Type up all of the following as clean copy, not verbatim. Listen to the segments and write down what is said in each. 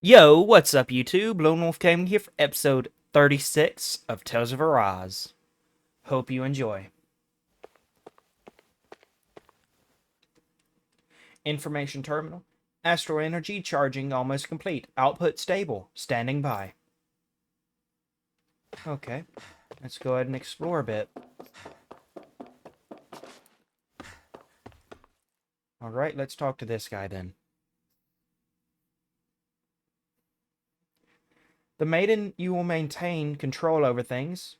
Yo, what's up, YouTube? Lone Wolf Gaming here for episode 36 of Tales of Arise. Hope you enjoy. Information terminal. Astral energy charging almost complete. Output stable. Standing by. Okay, let's go ahead and explore a bit. Alright, let's talk to this guy then. The maiden, you will maintain control over things.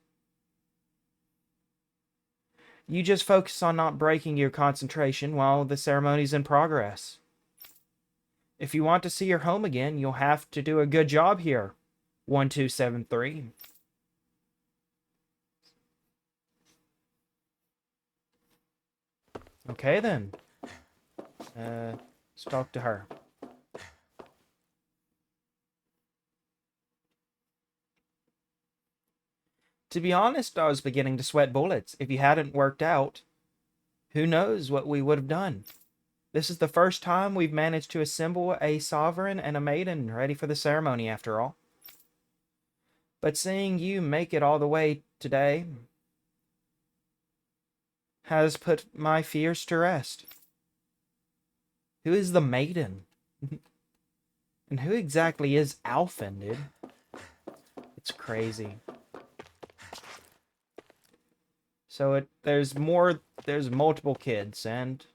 You just focus on not breaking your concentration while the ceremony's in progress. If you want to see your home again, you'll have to do a good job here. 1273. Okay then. Let's talk to her. To be honest, I was beginning to sweat bullets. If you hadn't worked out, who knows what we would have done. This is the first time we've managed to assemble a sovereign and a maiden ready for the ceremony, after all. But seeing you make it all the way today has put my fears to rest. Who is the maiden? And who exactly is Alphen, dude? It's crazy. So there's multiple kids, and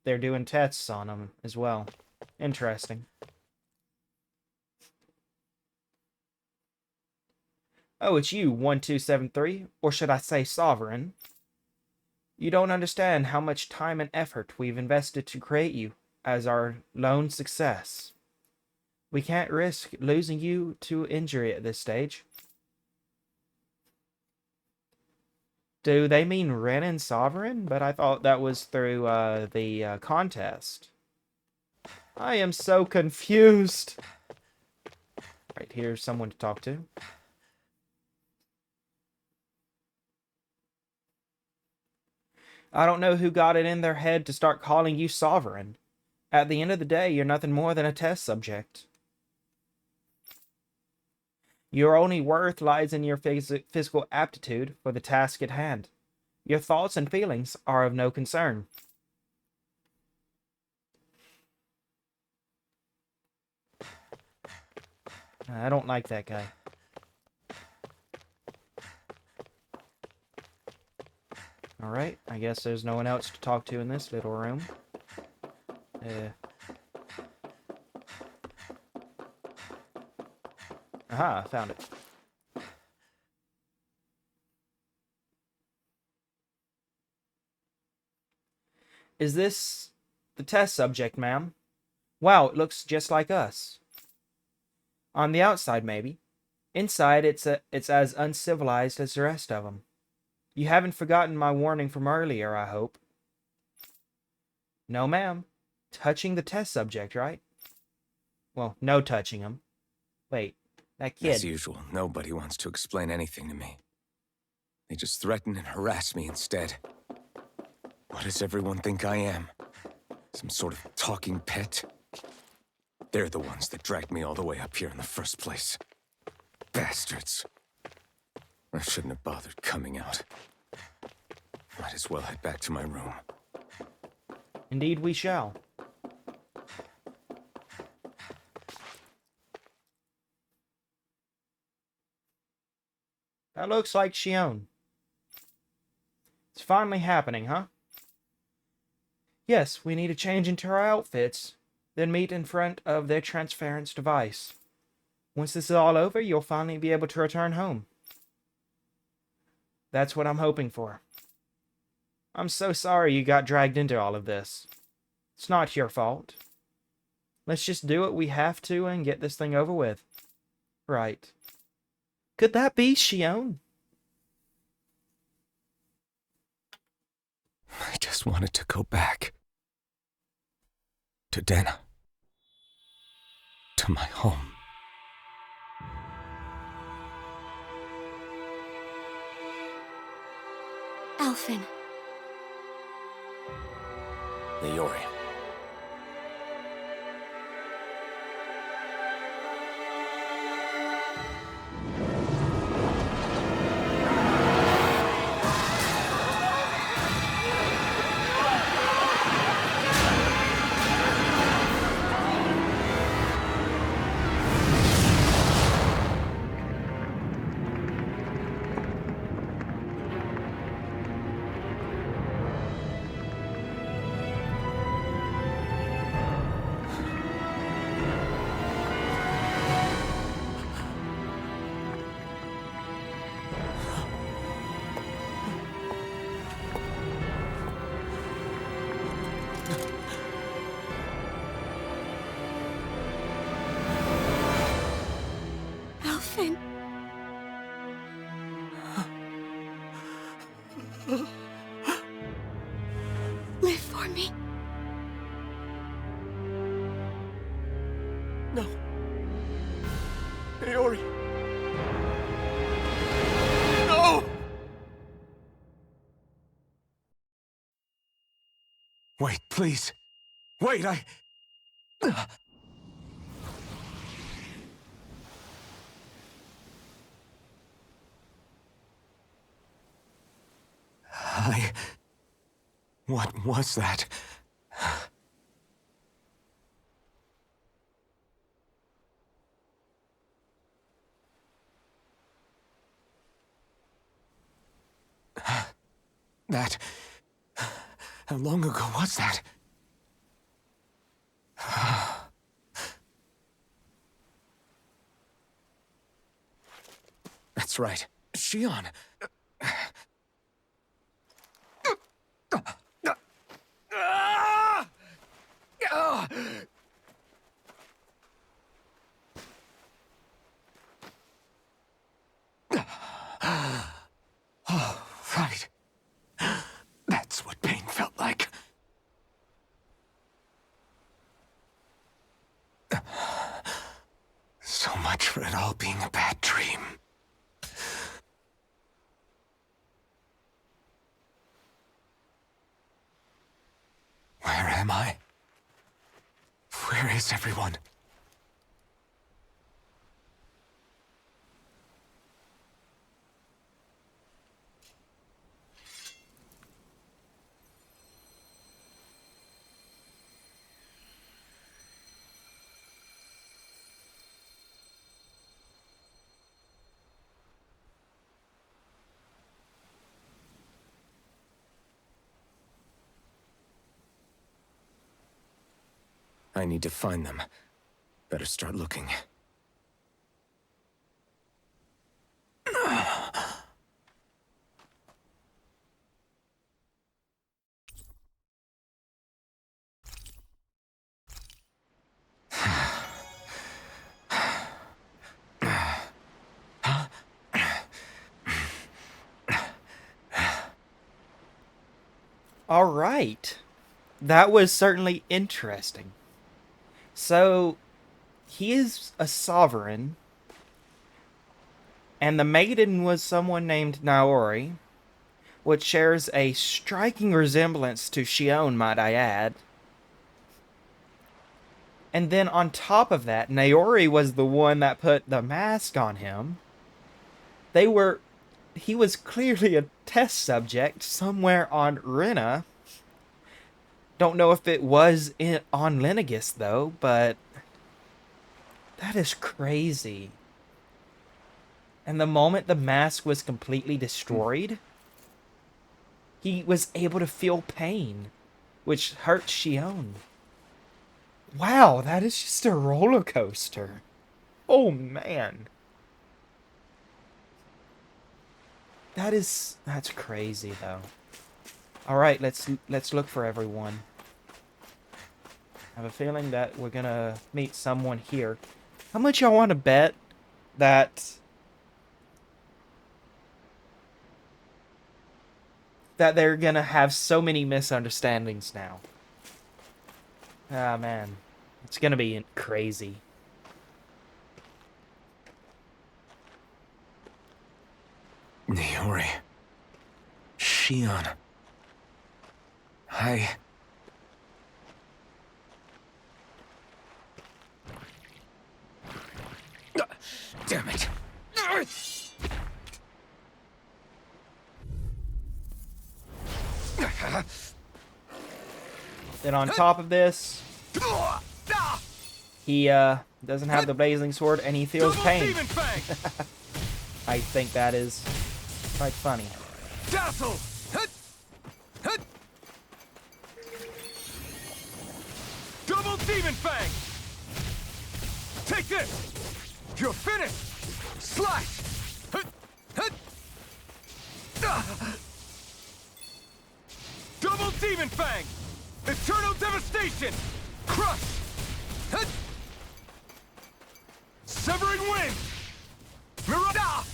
they're doing tests on them as well. Interesting. Oh, it's you, 1273, or should I say Sovereign? You don't understand how much time and effort we've invested to create you as our lone success. We can't risk losing you to injury at this stage. Do they mean Ren and Sovereign? But I thought that was through the contest. I am so confused. Right, here's someone to talk to. I don't know who got it in their head to start calling you Sovereign. At the end of the day, you're nothing more than a test subject. Your only worth lies in your physical aptitude for the task at hand. Your thoughts and feelings are of no concern. I don't like that guy. Alright, I guess there's no one else to talk to in this little room. Aha, found it. Is this the test subject, ma'am? Wow, it looks just like us. On the outside, maybe. Inside, it's as uncivilized as the rest of them. You haven't forgotten my warning from earlier, I hope. No, ma'am. Touching the test subject, right? Well, no touching him. Wait, that kid. As usual, nobody wants to explain anything to me. They just threaten and harass me instead. What does everyone think I am? Some sort of talking pet? They're the ones that dragged me all the way up here in the first place. Bastards. I shouldn't have bothered coming out. Might as well head back to my room. Indeed we shall. That looks like Xion. It's finally happening, huh? Yes, we need to change into our outfits, then meet in front of their transference device. Once this is all over, you'll finally be able to return home. That's what I'm hoping for. I'm so sorry you got dragged into all of this. It's not your fault. Let's just do what we have to and get this thing over with. Right. Could that be Xion? I just wanted to go back. To Dena. To my home. Alphen. Leori. Naori! No! Wait, please. Wait, What was that? That... How long ago was that? That's right. Shion. Oh, right. That's what pain felt like. So much for it all being a bad dream. Where am I? Where is everyone? I need to find them. Better start looking. All right. That was certainly interesting. So, he is a sovereign, and the maiden was someone named Naori, which shares a striking resemblance to Shion, might I add. And then on top of that, Naori was the one that put the mask on him. He was clearly a test subject somewhere on Rena. Don't know if it was on Lenegis though, but that is crazy. And the moment the mask was completely destroyed, he was able to feel pain, which hurt Shion. Wow, that is just a roller coaster. Oh man. That's crazy though. All right, let's look for everyone. I have a feeling that we're gonna meet someone here. How much y'all want to bet that they're gonna have so many misunderstandings now? Ah man, it's gonna be crazy. Naori. Shion. Damn it. Then on top of this, he doesn't have the blazing sword and he feels pain. I think that is quite funny. Dazzle! Double Demon Fang! Take this! You're finished! Slash! Double Demon Fang! Eternal Devastation! Crush! Severing Wind! Mirada!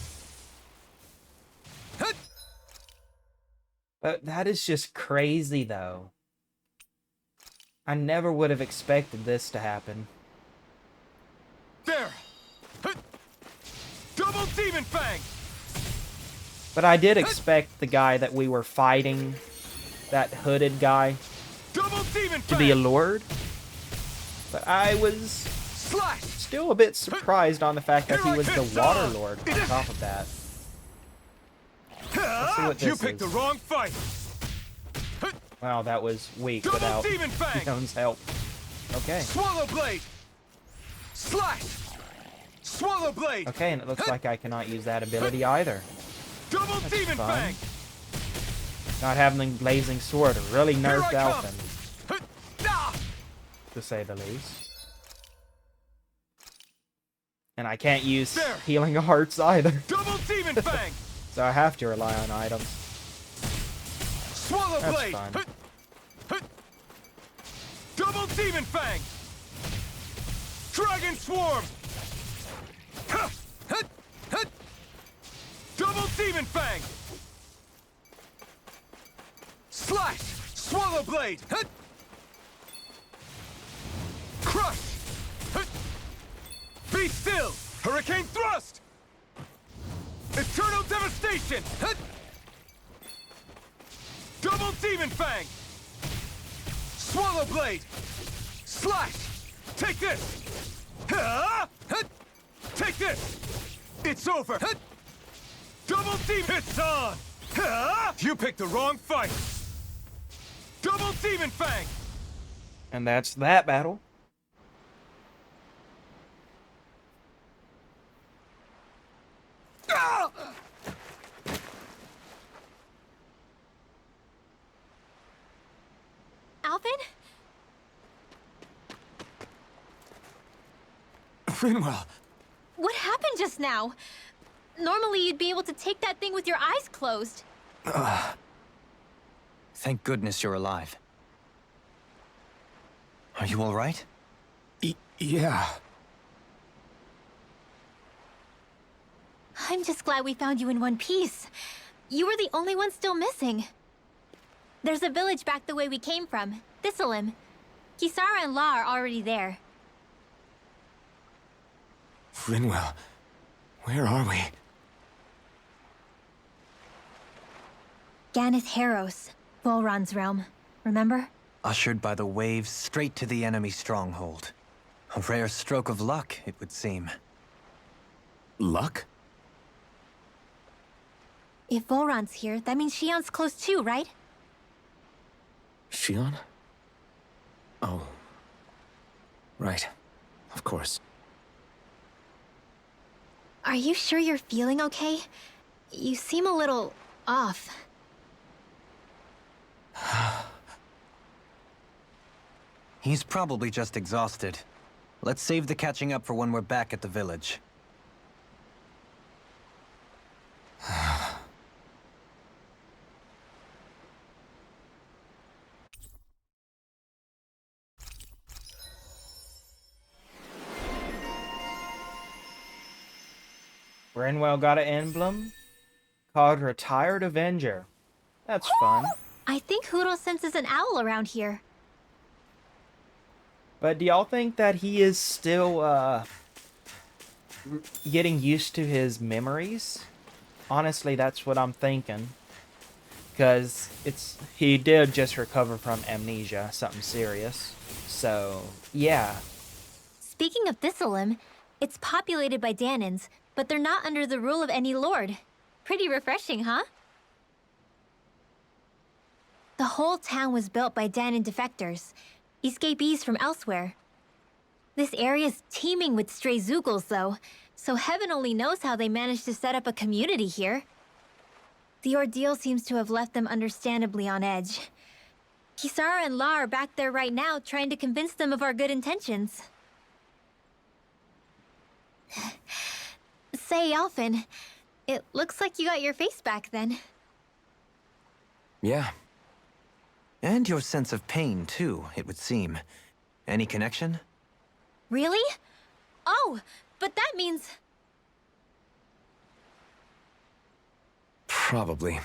But that is just crazy, though. I never would have expected this to happen. There! Double Demon Fang! But I did expect the guy that we were fighting, that hooded guy, Double Demon to be a lord. But I was Slash! still a bit surprised on the fact that he was the water lord on top of that. Let's see what You this picked the is. wrong fight! Wow, that was weak Double without Demon Fang! Keaton's help. Okay. Swallow Blade! Slash! Swallow Blade! Okay, and it looks like I cannot use that ability either. Double That's Demon fun. Fang! Not having the blazing sword really Here nerfed I come. Alphen, Ah! to say the least. And I can't use There. healing hearts either, Double Demon Fang! so I have to rely on items. Swallow That's Blade! fun. Double Demon Fang! Dragon Swarm! Double Demon Fang! Slash! Swallow Blade! Crush! Be still! Hurricane Thrust! Eternal Devastation! Double Demon Fang! Swallow Blade! Slash! Take this! Take this! It's over! Double Demon! It's on! You picked the wrong fight! Double Demon Fang! And that's that battle. Ah! Alvin? Frinwell! What happened just now? Normally you'd be able to take that thing with your eyes closed. Thank goodness you're alive. Are you all right? Yeah. I'm just glad we found you in one piece. You were the only one still missing. There's a village back the way we came from, Thistleim. Kisara and La are already there. Frinwell, where are we? Ganeth Haros, Volron's realm. Remember? Ushered by the waves straight to the enemy stronghold. A rare stroke of luck, it would seem. Luck? If Volron's here, that means Shion's close too, right? Shion? Oh. Right. Of course. Are you sure you're feeling okay? You seem a little off. He's probably just exhausted. Let's save the catching up for when we're back at the village. Brenwell got an emblem called Retired Avenger. That's fun. I think Huro senses an owl around here. But do y'all think that he is still getting used to his memories? Honestly, that's what I'm thinking. Because he did just recover from amnesia, something serious. So, yeah. Speaking of Thistleim, it's populated by Danans, but they're not under the rule of any lord. Pretty refreshing, huh? The whole town was built by Danan defectors, escapees from elsewhere. This area's teeming with stray Zeugles, though, so heaven only knows how they managed to set up a community here. The ordeal seems to have left them understandably on edge. Kisara and La are back there right now trying to convince them of our good intentions. Say, Alphen, it looks like you got your face back then. Yeah. And your sense of pain, too, it would seem. Any connection? Really? Oh, but that means... Probably.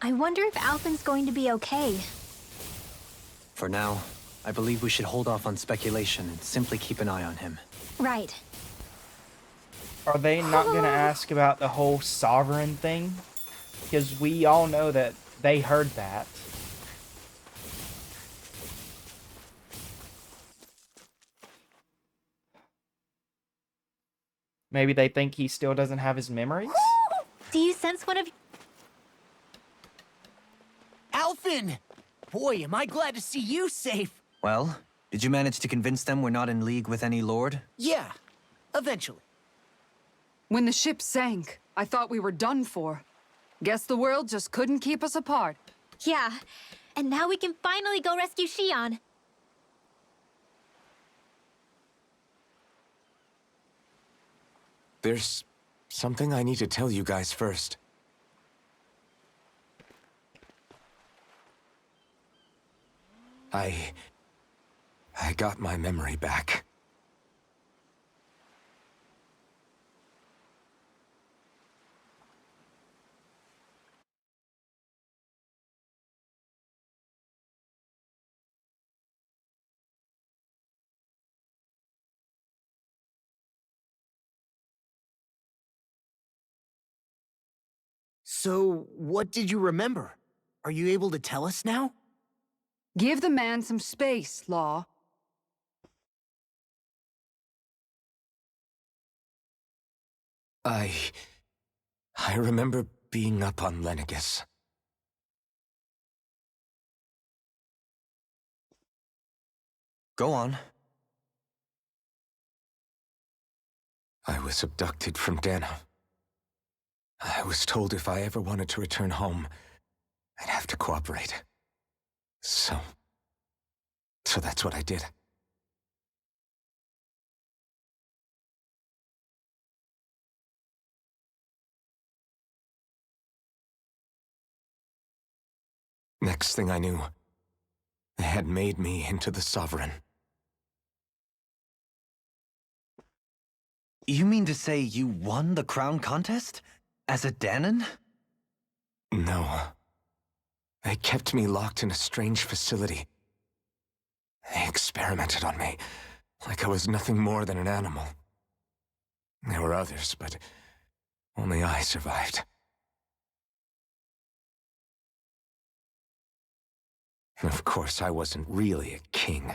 I wonder if Alphen's going to be okay. For now, I believe we should hold off on speculation and simply keep an eye on him. Right. Are they not going to ask about the whole sovereign thing? Because we all know that they heard that. Maybe they think he still doesn't have his memories? Do you sense one of... Alphen! Boy, am I glad to see you safe. Well, did you manage to convince them we're not in league with any lord? Yeah, eventually. When the ship sank, I thought we were done for. Guess the world just couldn't keep us apart. Yeah. And now we can finally go rescue Shion. There's something I need to tell you guys first. I got my memory back. So, what did you remember? Are you able to tell us now? Give the man some space, Law. I remember being up on Lenegis. Go on. I was abducted from Dano. I was told if I ever wanted to return home, I'd have to cooperate. So that's what I did. Next thing I knew, they had made me into the Sovereign. You mean to say you won the crown contest? As a Dahnan? No. They kept me locked in a strange facility. They experimented on me, like I was nothing more than an animal. There were others, but only I survived. Of course, I wasn't really a king.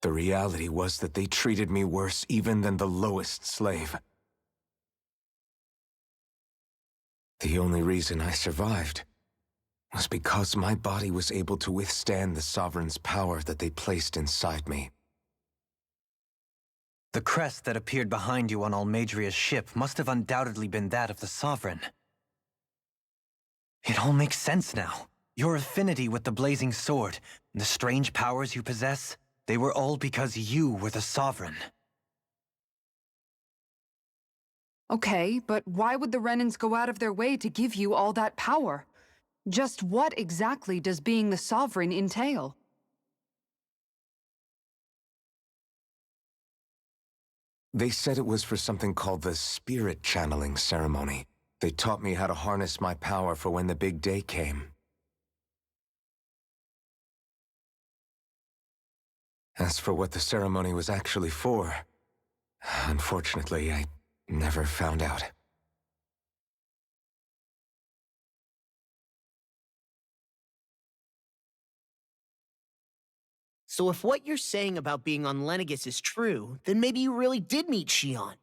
The reality was that they treated me worse even than the lowest slave. The only reason I survived was because my body was able to withstand the Sovereign's power that they placed inside me. The crest that appeared behind you on Almadria's ship must have undoubtedly been that of the Sovereign. It all makes sense now. Your affinity with the Blazing Sword, and the strange powers you possess, they were all because you were the Sovereign. Okay, but why would the Renans go out of their way to give you all that power? Just what exactly does being the Sovereign entail? They said it was for something called the Spirit Channeling Ceremony. They taught me how to harness my power for when the big day came. As for what the ceremony was actually for, unfortunately, I never found out. So if what you're saying about being on Lenegis is true, then maybe you really did meet Shion.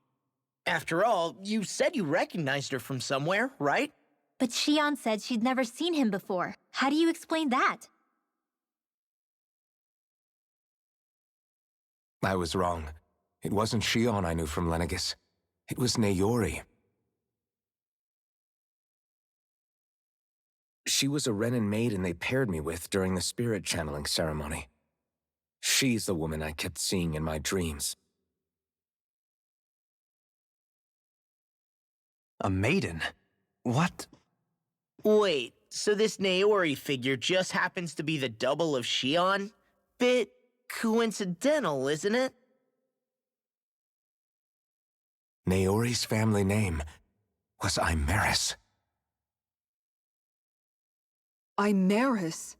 After all, you said you recognized her from somewhere, right? But Shion said she'd never seen him before. How do you explain that? I was wrong. It wasn't Shion I knew from Lenegis. It was Naori. She was a Renan maiden they paired me with during the spirit channeling ceremony. She's the woman I kept seeing in my dreams. A maiden? What? Wait, so this Naori figure just happens to be the double of Shion? Bit coincidental, isn't it? Naori's family name was Imeris. Imeris?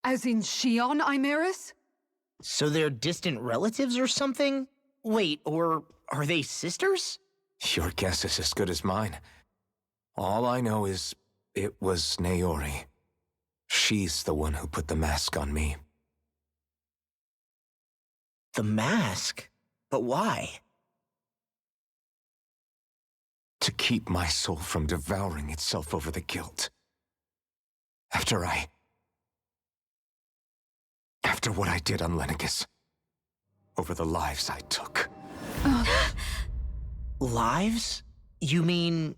As in Shion Imeris? So they're distant relatives or something? Wait, or are they sisters? Your guess is as good as mine. All I know is it was Naori. She's the one who put the mask on me. The mask? But why? To keep my soul from devouring itself over the guilt. After what I did on Lenegis. Over the lives I took. Lives? You mean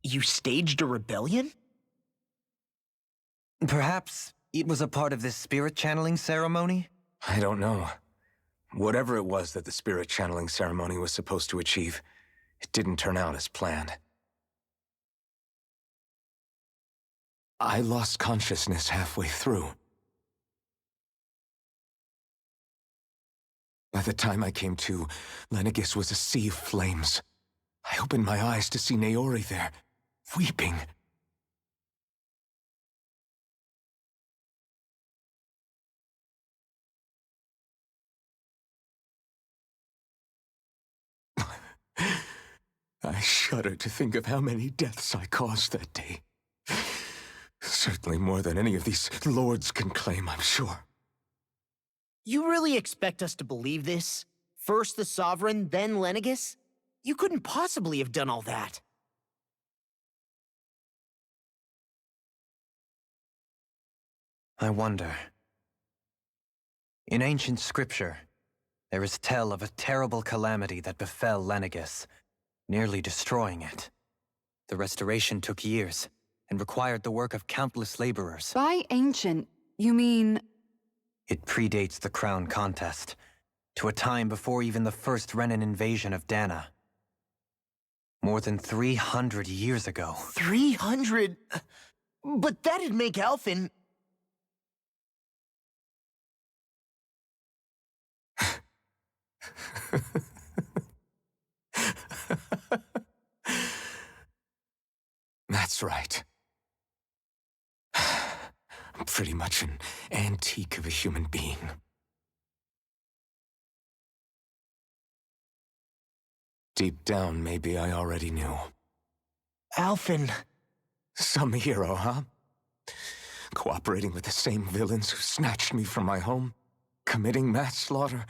you staged a rebellion? Perhaps it was a part of this spirit channeling ceremony? I don't know. Whatever it was that the spirit channeling ceremony was supposed to achieve, it didn't turn out as planned. I lost consciousness halfway through. By the time I came to, Lenegis was a sea of flames. I opened my eyes to see Naori there, weeping. I shudder to think of how many deaths I caused that day. Certainly more than any of these lords can claim, I'm sure. You really expect us to believe this? First the Sovereign, then Lenegis? You couldn't possibly have done all that. I wonder. In ancient scripture, there is tell of a terrible calamity that befell Lenegis, nearly destroying it. The restoration took years, and required the work of countless laborers. By ancient, you mean... It predates the crown contest, to a time before even the first Renan invasion of Dana. More than 300 years ago. 300? But that'd make Alphen... That's right. I'm pretty much an antique of a human being. Deep down, maybe I already knew. Alphen... Some hero, huh? Cooperating with the same villains who snatched me from my home, committing mass slaughter,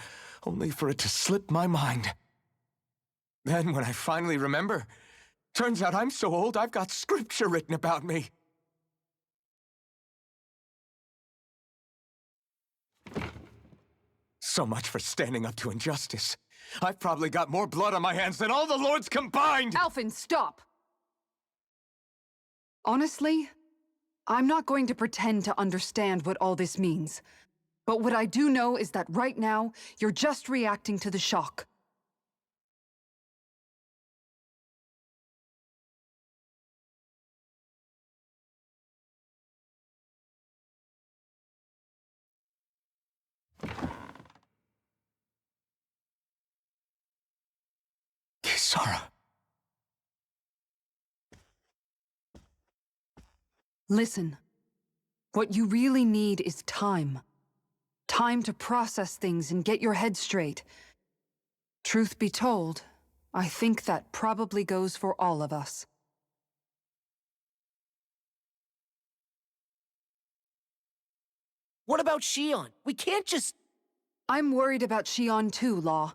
only for it to slip my mind. Then, when I finally remember, turns out I'm so old I've got scripture written about me. So much for standing up to injustice. I've probably got more blood on my hands than all the lords combined! Alphen, stop! Honestly, I'm not going to pretend to understand what all this means. But what I do know is that right now, you're just reacting to the shock. Kisara. Listen. What you really need is time. Time to process things and get your head straight. Truth be told, I think that probably goes for all of us. What about Shion? We can't just... I'm worried about Shion too, Law.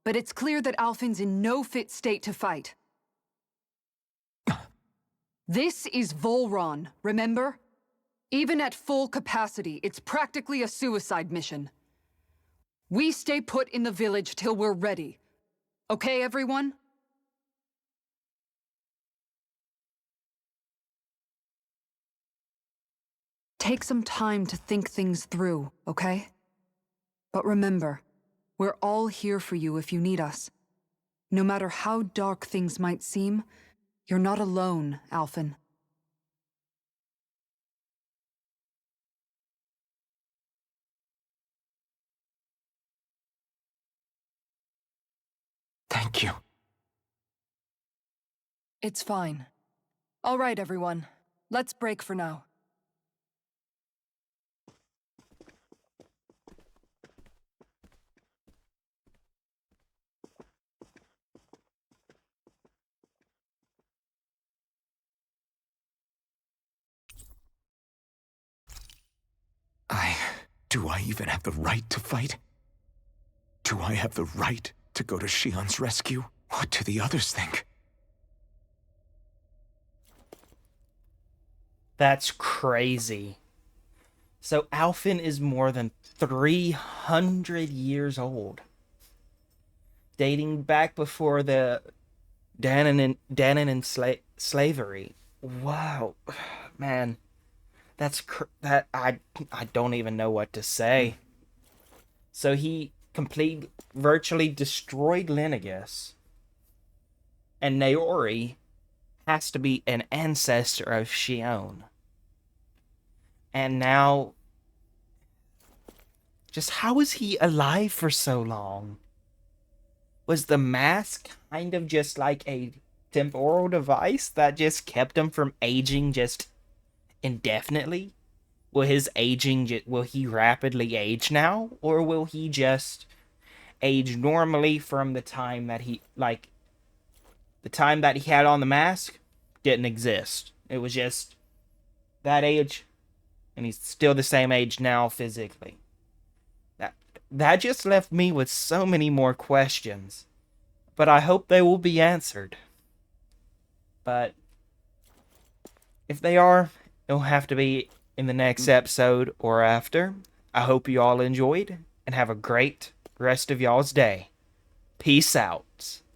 But it's clear that Alphen's in no fit state to fight. This is Volron, remember? Even at full capacity, it's practically a suicide mission. We stay put in the village till we're ready. Okay, everyone? Take some time to think things through, okay? But remember, we're all here for you if you need us. No matter how dark things might seem, you're not alone, Alphen. Thank you. It's fine. All right, everyone. Let's break for now. Do I even have the right to fight? Do I have the right to go to Shion's rescue? What do the others think? That's crazy. So Alphen is more than 300 years old. Dating back before the Danan and slavery. Wow. Man. I don't even know what to say. So he virtually destroyed Lenegus. And Naori has to be an ancestor of Shion. And now, just how is he alive for so long? Was the mask kind of just like a temporal device that just kept him from aging just indefinitely? Will he rapidly age now? Or will he just age normally from the time that the time that he had on the mask didn't exist. It was just that age, and he's still the same age now physically. That just left me with so many more questions, but I hope they will be answered. But if they are, it'll have to be in the next episode or after. I hope you all enjoyed, and have a great rest of y'all's day. Peace out.